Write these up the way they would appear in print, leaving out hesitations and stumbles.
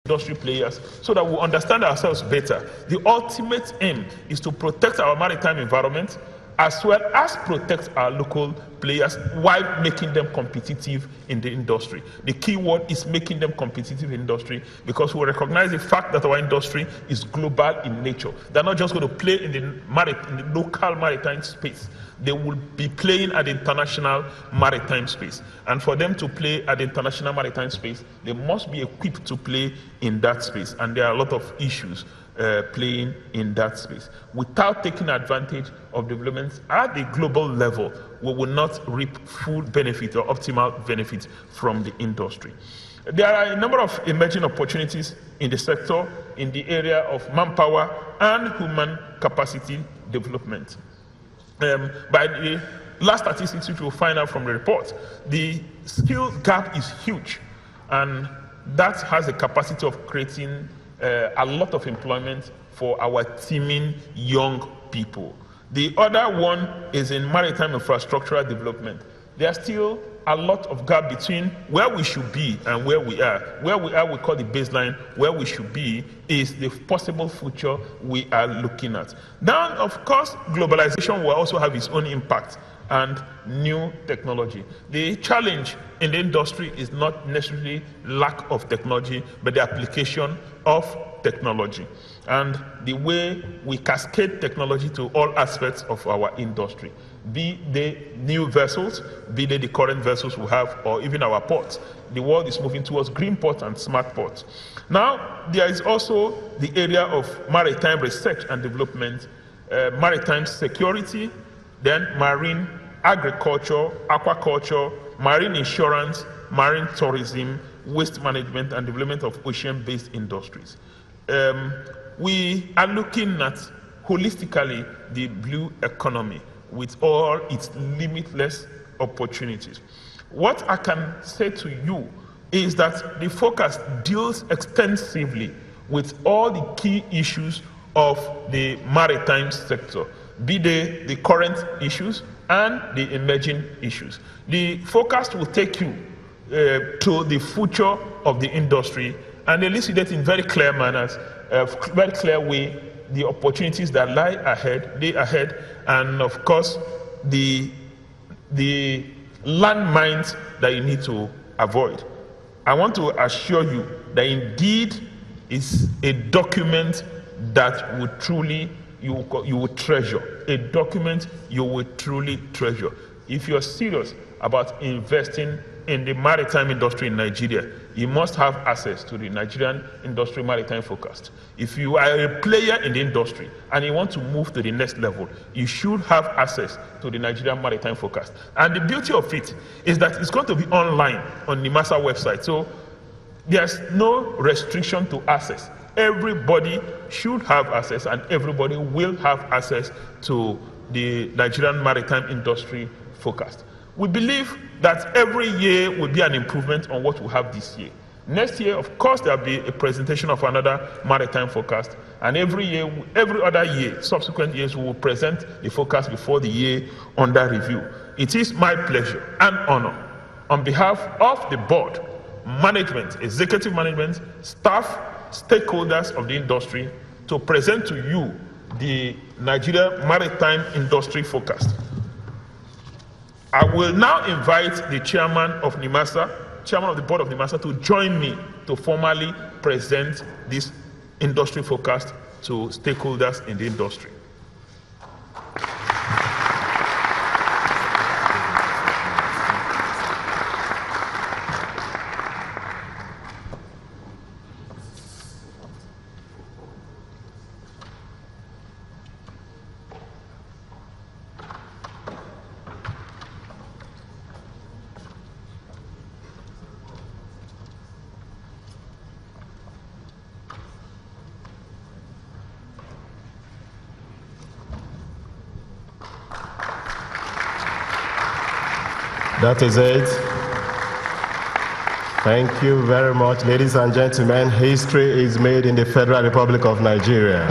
industry players so that we understand ourselves better. The ultimate aim is to protect our maritime environment as well as protect our local players while making them competitive in the industry. The key word is making them competitive in industry, because we recognize the fact that our industry is global in nature. They're not just going to play in the local maritime space. They will be playing at the international maritime space. And for them to play at the international maritime space, they must be equipped to play in that space. And there are a lot of issues playing in that space. Without taking advantage of developments at the global level, we will not reap full benefit or optimal benefit from the industry. There are a number of emerging opportunities in the sector in the area of manpower and human capacity development. By the last statistics which we'll find out from the report, the skill gap is huge, and that has the capacity of creating a lot of employment for our teeming young people. The other one is in maritime infrastructural development. There's still a lot of gap between where we should be and where we are. Where we are, we call the baseline. Where we should be is the possible future we are looking at. Then, of course, globalization will also have its own impact and new technology. The challenge in the industry is not necessarily lack of technology, but the application of technology and the way we cascade technology to all aspects of our industry, be they new vessels, be they the current vessels we have, or even our ports. The world is moving towards green ports and smart ports. Now, there is also the area of maritime research and development, maritime security, then marine agriculture, aquaculture, marine insurance, marine tourism, waste management, and development of ocean-based industries. We are looking at holistically the blue economy with all its limitless opportunities. What I can say to you is that the focus deals extensively with all the key issues of the maritime sector, be they the current issues and the emerging issues. The focus will take you to the future of the industry and elucidate in very clear manners, very clear way, the opportunities that lie ahead, and of course, the landmines that you need to avoid. I want to assure you that indeed it's a document that would truly you will treasure, a document you will truly treasure. If you're serious about investing in the maritime industry in Nigeria, you must have access to the Nigerian Industry Maritime Forecast. If you are a player in the industry and you want to move to the next level, you should have access to the Nigerian Maritime Forecast. And the beauty of it is that it's going to be online on the NIMASA website. So there's no restriction to access. Everybody should have access, and everybody will have access to the Nigerian Maritime Industry Forecast. We believe that every year will be an improvement on what we have this year. Next year, of course, there will be a presentation of another maritime forecast, and every other year, subsequent years, we will present the forecast before the year under review. It is my pleasure and honor, on behalf of the board, management, executive management, staff, stakeholders of the industry, to present to you the Nigeria Maritime Industry Forecast. I will now invite the chairman of NIMASA, chairman of the board of NIMASA, to join me to formally present this industry forecast to stakeholders in the industry. That is it. Thank you very much, ladies and gentlemen. History is made in the Federal Republic of Nigeria.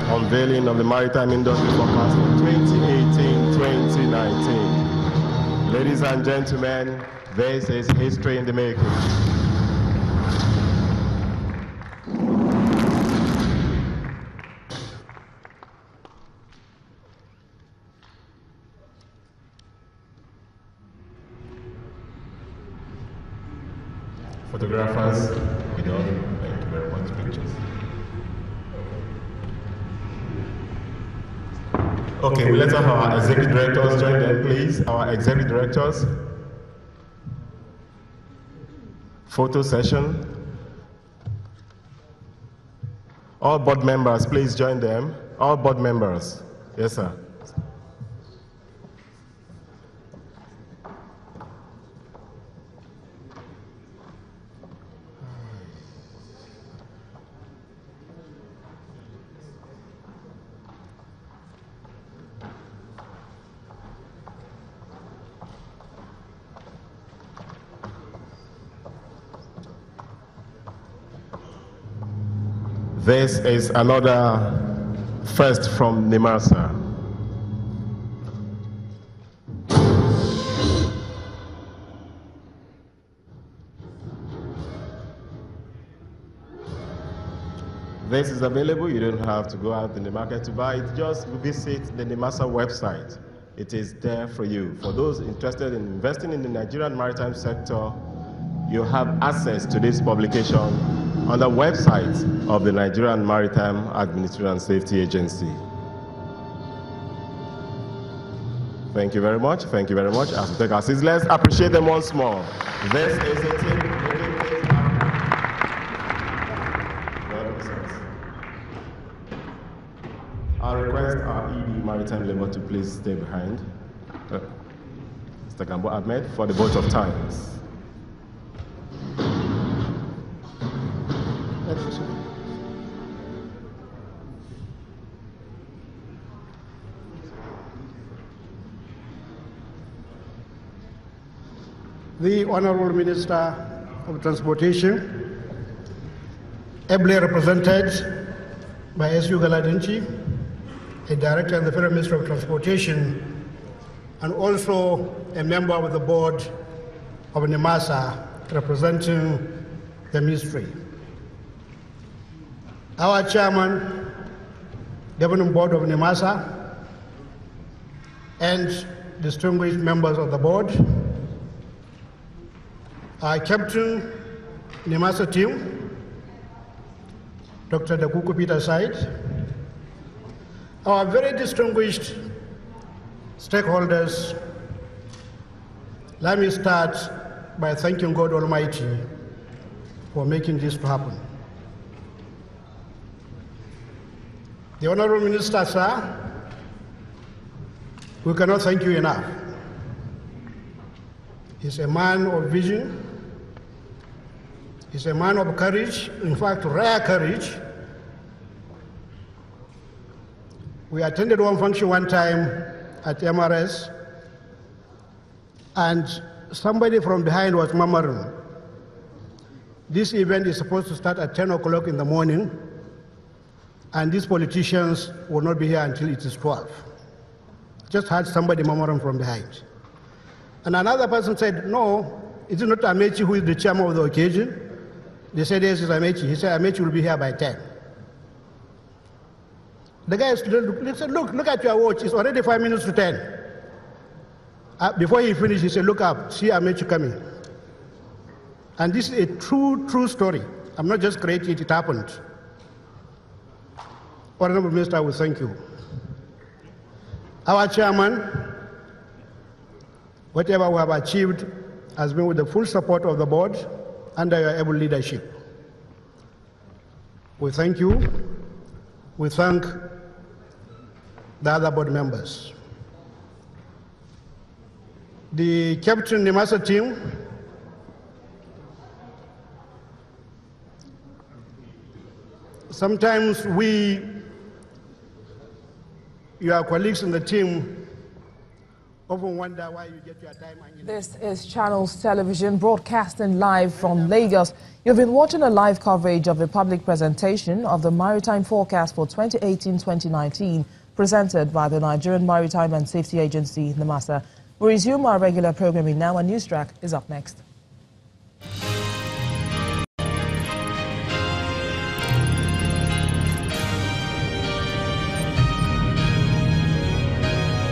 Unveiling of the Maritime Industry Forecast for 2018-2019. Ladies and gentlemen, this is history in the making. Photographers, we don't thank you very much. Pictures. Okay, we let our executive directors join them, please. Our executive directors. Photo session. All board members, please join them. All board members. Yes, sir. This is another first from NIMASA. This is available. You don't have to go out in the market to buy it. Just visit the NIMASA website. It is there for you. For those interested in investing in the Nigerian maritime sector, you have access to this publication on the website of the Nigerian Maritime Administration and Safety Agency. Thank you very much. Thank you very much. As we take our seats, let's appreciate them once more. This is a team. I'll request our ED Maritime Labor to please stay behind. Mr. Gambo Ahmed for the vote of thanks. The Honorable Minister of Transportation, ably represented by S.U. Galadinchi, a director in the Federal Ministry of Transportation, and also a member of the board of NIMASA representing the ministry. Our chairman, governing board of NIMASA, and distinguished members of the board, our captain, NIMASA team, Dr. Dakuku Pt.6, our very distinguished stakeholders. Let me start by thanking God Almighty for making this to happen. The Honorable Minister, sir, we cannot thank you enough. He's a man of vision. He's a man of courage, in fact, rare courage. We attended one function one time at MRS, and somebody from behind was murmuring, this event is supposed to start at 10 o'clock in the morning, and these politicians will not be here until it is 12. Just heard somebody murmuring from behind. And another person said, no, is it not Amechi who is the chairman of the occasion? They said, yes, it's Amechi. He said, Amechi will be here by 10. The guy said, look at your watch. It's already 5 minutes to 10. Before he finished, he said, look up, see Amechi coming. And this is a true story. I'm not just creating it, it happened. Honorable Minister, we thank you. Our chairman, whatever we have achieved has been with the full support of the board under your able leadership. We thank you. We thank the other board members. The Captain NIMASA team, sometimes your colleagues in the team often wonder why you get your time. This is Channels Television broadcasting live from Lagos. You've been watching a live coverage of a public presentation of the Maritime Forecast for 2018-2019 presented by the Nigerian Maritime and Safety Agency, NIMASA. We resume our regular programming now, and News Track is up next.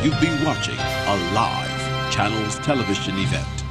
You've been watching a live Channels television event.